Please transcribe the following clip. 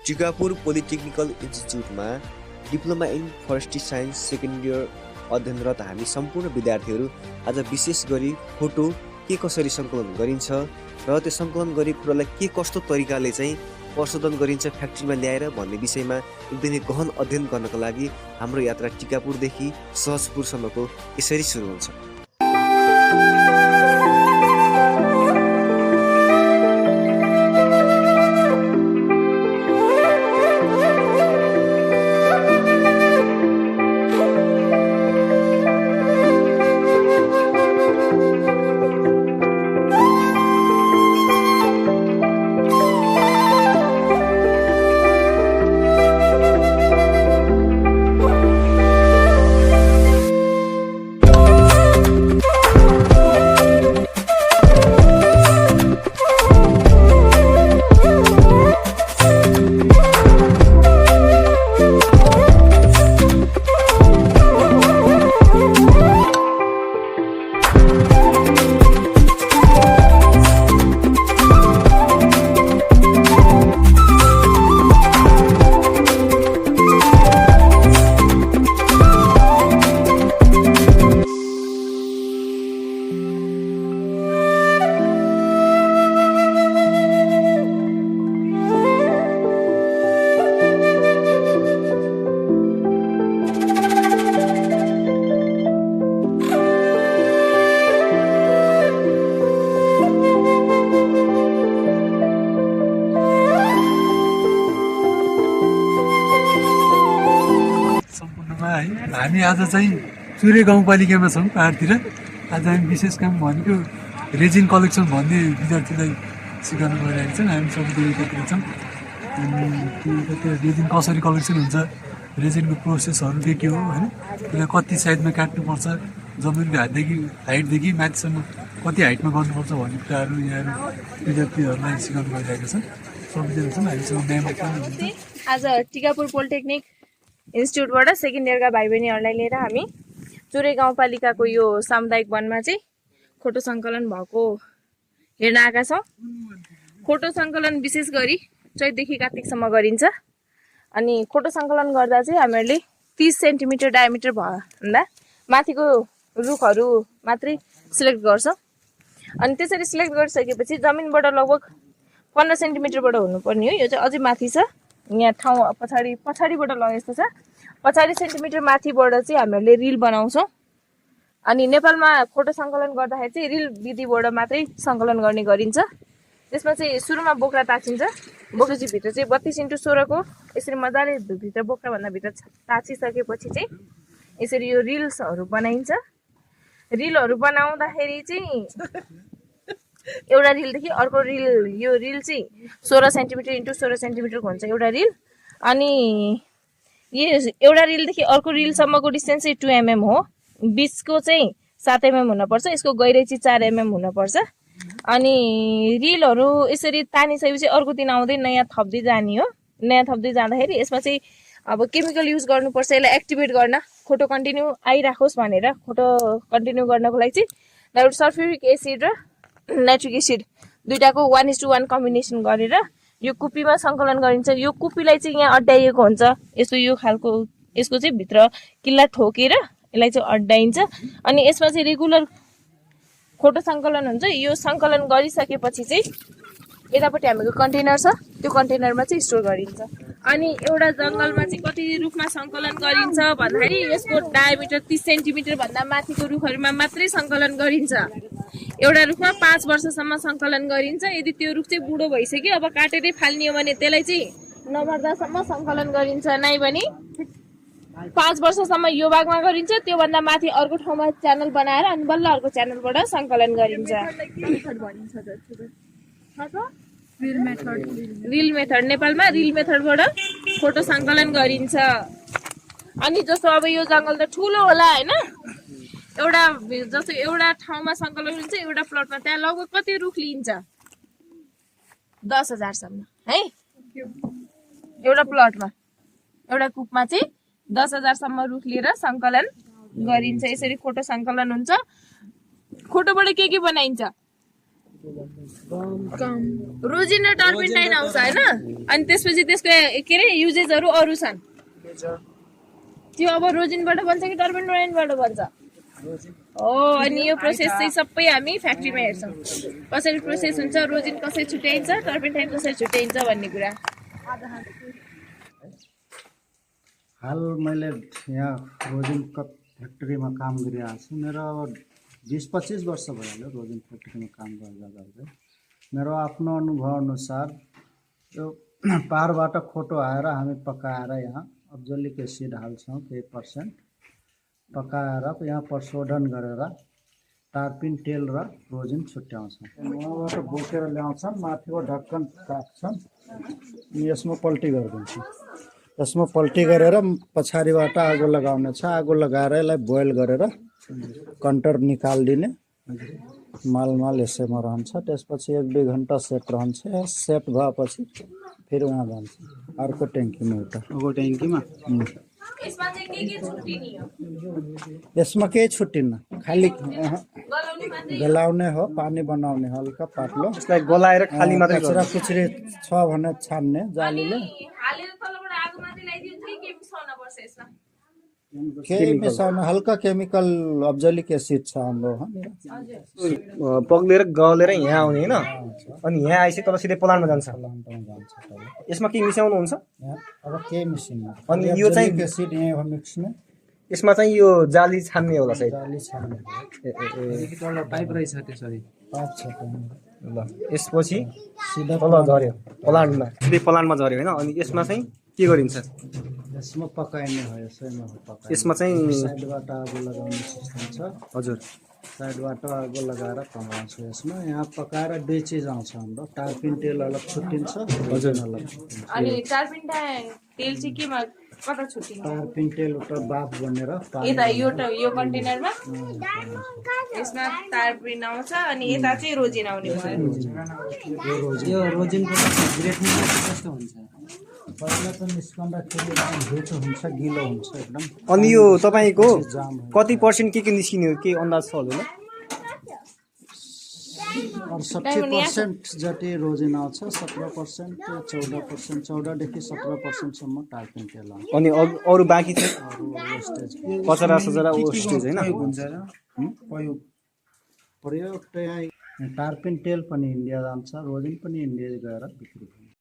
Tikapur polytechnical इन्स्टिच्युटमा diploma in forestry science second year अध्ययनरत हामी सम्पूर्ण विद्यार्थीहरू आज विशेष गरी फोटो के कसरी सङ्कलन गरिन्छ र त्यो सङ्कलन गरेको कुरालाई के कस्तो तरिकाले चाहिँ प्रशोधन गरिन्छ फ्याक्ट्रीमा ल्याएर भन्ने विषयमा एकदमै गहन अध्ययन गर्नको लागि हाम्रो यात्रा टिकापुरदेखि सहजपुरसम्मको यसरी सुरु हुन्छ। हामी आज चाहिँ चुरे गाउँपालिकामा छौँ पहाडतिर। आज हामी विशेष काम भनेको रेजिन कलेक्सन भन्ने विद्यार्थीलाई सिकाउनु गइरहेको छौँ। हामी सबै एकत्र छौँ अनि त्यो रेजिन कसरी कलेक्सन हुन्छ, रेजिनको प्रोसेसहरू के हो होइन, त्यसलाई कति साइजमा काट्नुपर्छ, जमिनको हाइटदेखि माथिसम्म कति हाइटमा गर्नुपर्छ भन्ने कुराहरू यहाँहरू विद्यार्थीहरूलाई सिकाउनु गइरहेको छन्। सबैजना छौँ, हामीसँग म्याम पनि हुन्छ। आज टिकापुर पोलिटेक्निक इन्स्टिट्युटबाट सेकेन्ड इयरका भाइ बहिनीहरूलाई लिएर हामी चुरे गाउँपालिकाको यो सामुदायिक वनमा चाहिँ फोटो सङ्कलन भएको हेर्न आएका छौँ। फोटो सङ्कलन विशेष गरी चैतदेखि कार्तिकसम्म गरिन्छ अनि फोटो सङ्कलन गर्दा चाहिँ हामीहरूले 30 सेन्टिमिटर डायमिटर भन्दा माथिको रुखहरू मात्रै सिलेक्ट गर्छौँ अनि त्यसरी सिलेक्ट गरिसकेपछि जमिनबाट लगभग 15 सेन्टिमिटरबाट हुनुपर्ने हो। यो चाहिँ अझै माथि छ, यहाँ ठाउँ पछाडिबाट लगे जस्तो छ। 50 सेन्टिमिटर माथिबाट चाहिँ हामीहरूले रिल बनाउँछौँ अनि नेपालमा फोटो सङ्कलन गर्दाखेरि चाहिँ रिल विधिबाट मात्रै सङ्कलन गर्ने गरिन्छ। त्यसमा चाहिँ सुरुमा बोक्रा ताछिन्छ। बोक्रा चाहिँ भित्र चाहिँ 32x16 को यसरी मजाले भित्र बोक्राभन्दा भित्र ताछिसकेपछि चाहिँ यसरी यो रिल्सहरू बनाइन्छ। रिलहरू बनाउँदाखेरि चाहिँ एउटा रिलदेखि अर्को रिल, यो रिल चाहिँ 16 सेन्टिमिटर × 16 सेन्टिमिटरको हुन्छ एउटा रिल अनि यो एउटा रिलदेखि अर्को रिलसम्मको डिस्टेन्स चाहिँ 2 mm हो। बिचको चाहिँ 7 mm हुनपर्छ, यसको गहिराइ चाहिँ 4 mm हुनपर्छ अनि रिलहरू यसरी तानिसकेपछि अर्को दिन आउँदै नयाँ थप्दै जाने हो। नयाँ थप्दै जाँदाखेरि यसमा चाहिँ अब केमिकल युज गर्नुपर्छ यसलाई एक्टिभेट गर्न, फोटो कन्टिन्यू आइराखोस् भनेर। फोटो कन्टिन्यू गर्नको लागि चाहिँ सल्फ्युरिक एसिड र नाइट्रिक एसिड दुइटाको 1:1 कम्बिनेसन गरेर यो कुपीमा सङ्कलन गरिन्छ। यो कुपीलाई चाहिँ यहाँ अड्डाइएको हुन्छ, यसो यो खालको यसको चाहिँ भित्र किल्ला ठोकेर यसलाई चाहिँ अड्डाइन्छ अनि यसमा चाहिँ रेगुलर फोटो सङ्कलन हुन्छ। यो सङ्कलन गरिसकेपछि चाहिँ यतापट्टि हाम्रो कन्टेनर छ, त्यो कन्टेनरमा चाहिँ स्टोर गरिन्छ। अनि एउटा जङ्गलमा चाहिँ कति रुखमा सङ्कलन गरिन्छ भन्दाखेरि यसको डायमिटर 30 सेन्टिमिटर भन्दा माथिको रुखहरूमा मात्रै सङ्कलन गरिन्छ। एउटा रुखमा 5 वर्षसम्म सङ्कलन गरिन्छ। यदि त्यो रुख चाहिँ बुढो भइसक्यो अब काटेरै फाल्ने हो भने त्यसलाई चाहिँ नमर्दासम्म सङ्कलन गरिन्छ, नै भने 5 वर्षसम्म यो भागमा गरिन्छ, त्योभन्दा माथि अर्को ठाउँमा च्यानल बनाएर अनि बल्ल अर्को च्यानलबाट सङ्कलन गरिन्छ। रिल मेथड, नेपालमा रिल मेथडबाट फोटो सङ्कलन गरिन्छ। अनि जस्तो अब यो जङ्गल त ठुलो होला होइन, एउटा ठाउँमा सङ्कलन हुन्छ एउटा प्लटमा, त्यहाँ लगभग कति रुख लिन्छ? 10,000 सम्म है एउटा प्लटमा। एउटा कुपमा चाहिँ 10,000 सम्म रुख लिएर सङ्कलन गरिन्छ। यसरी फोटो सङ्कलन हुन्छ। फोटोबाट के बनाइन्छ? रोजिन र टर्पेन्टाइन आउँछ होइन अनि त्यसपछि त्यसको के अरे युजेसहरू अरू छन् त्यो अब रोजिनबाट बन्छ कि टर्पेन्टाइनबाट बन्छ हो अनि यो प्रोसेस चाहिँ सबै हामी फ्याक्ट्रीमा हेर्छौँ कसरी प्रोसेस हुन्छ रोजिन कसरी छुट्याइन्छ टर्पेन्टाइन कसरी छुट्याइन्छ भन्ने कुरा हाल मैले यहाँ रोजिनको फ्याक्ट्रीमा काम गरिरहेको छु मेरो 20-25 वर्ष भइहाल्यो रोजिन फ्याक्ट्रीमा काम गर्दा गर्दै मेरो आफ्नो अनुभव अनुसार यो पारबाट खोटो आएर हामी पकाएर यहाँ अब्जोलिक एसिड हाल्छौँ केही % पकाएर यहाँ प्रशोधन गरेर टार्पिन तेल र रोजिन छुट्याउँछौँ उहाँबाट बोकेर ल्याउँछौँ माथिको ढक्कन काट्छौँ यसमा पल्टी गरिदिन्छौँ यसमा पल्टी गरेर पछाडिबाट आगो लगाउने छ आगो लगाएर यसलाई बोइल गरेर कन्टर निकालिदिने माल यसैमा रहन्छ त्यसपछि 1-2 घन्टा सेट रहन्छ सेट भएपछि फेरि उहाँ जान्छ अर्को ट्याङ्कीमा उता अर्को ट्याङ्कीमा यसमा चाहिँ के छुट्टिने हो यसमा केही छुट्टिन्न खालि गलाउने मात्रै गलाउने हो पानी बनाउने हल्का पातलो यसलाई गलाएर खाली मात्रै कचरा कुचरी छ भने छान्ने जालीले हालेर तलबाट आगो मात्रै लगाइदिन्छ कि के मिसाउन पर्छ यसमा केही मिसाउनु हल्का केमिकल अब्जोलिक एसिड छ हाम्रो पग्लेर गलेर यहाँ आउने होइन अनि यहाँ आएपछि तल सिधै प्लान्टमा जान्छ प्लान्टमा जान्छ तल। यसमा के मिसाउनुहुन्छ यहाँ अब केही मिसिन्न अनि यो चाहिँ एसिड यहाँ मिक्समा यसमा चाहिँ यो जाली छान्ने होला सायद जाली छान्ने पाइप रहेछ त्यसरी पाइप छ त्यहाँ। ल यसपछि सिधा तल झऱ्यो प्लान्टमा सिधै प्लान्टमा झऱ्यो होइन अनि यसमा चाहिँ के गरिन्छ यसमा पकाइने हो यसैमा हो पकाइने यसमा चाहिँ साइडबाट आगो लगाउने सिस्टम छ हजुर साइडबाट आगो लगाएर पकाउँछु यसमा यहाँ पकाएर 2 चिज आउँछ हाम्रो टार्पिन तेल अलग छुट्टिन्छ हजुर अलग छुट्टिन्छ अनि टार्पिन्टाइन तेल चाहिँ केमा कता छुट्टिन्छ टार्पिन तेल उता बाफ बनेर यता यो कन्टेनरमा यसमा टार्पिन आउँछ अनि यता चाहिँ रोजिन आउने भयो यो रोजिनको ग्रेटनिङ कस्तो हुन्छ पहिला त निस्कँदाखेरि एकदम झुटो हुन्छ गिलो हुन्छ एकदम अनि यो तपाईँको जाम कति पर्सेन्ट के निस्किने हो के अन्दाज छ होला 60% जति रोजिन आउँछ 17% 14% 14 देखि 17% सम्म टार्पिन तेल आउँछ अनि अरू बाँकी चाहिँ वेस्टेज कचरा सचरा वेस्टेज होइन प्रयोग चाहिँ टार्पिन तेल पनि इन्डिया जान्छ रोजिन पनि इन्डिया गएर बिक्री हुन्छ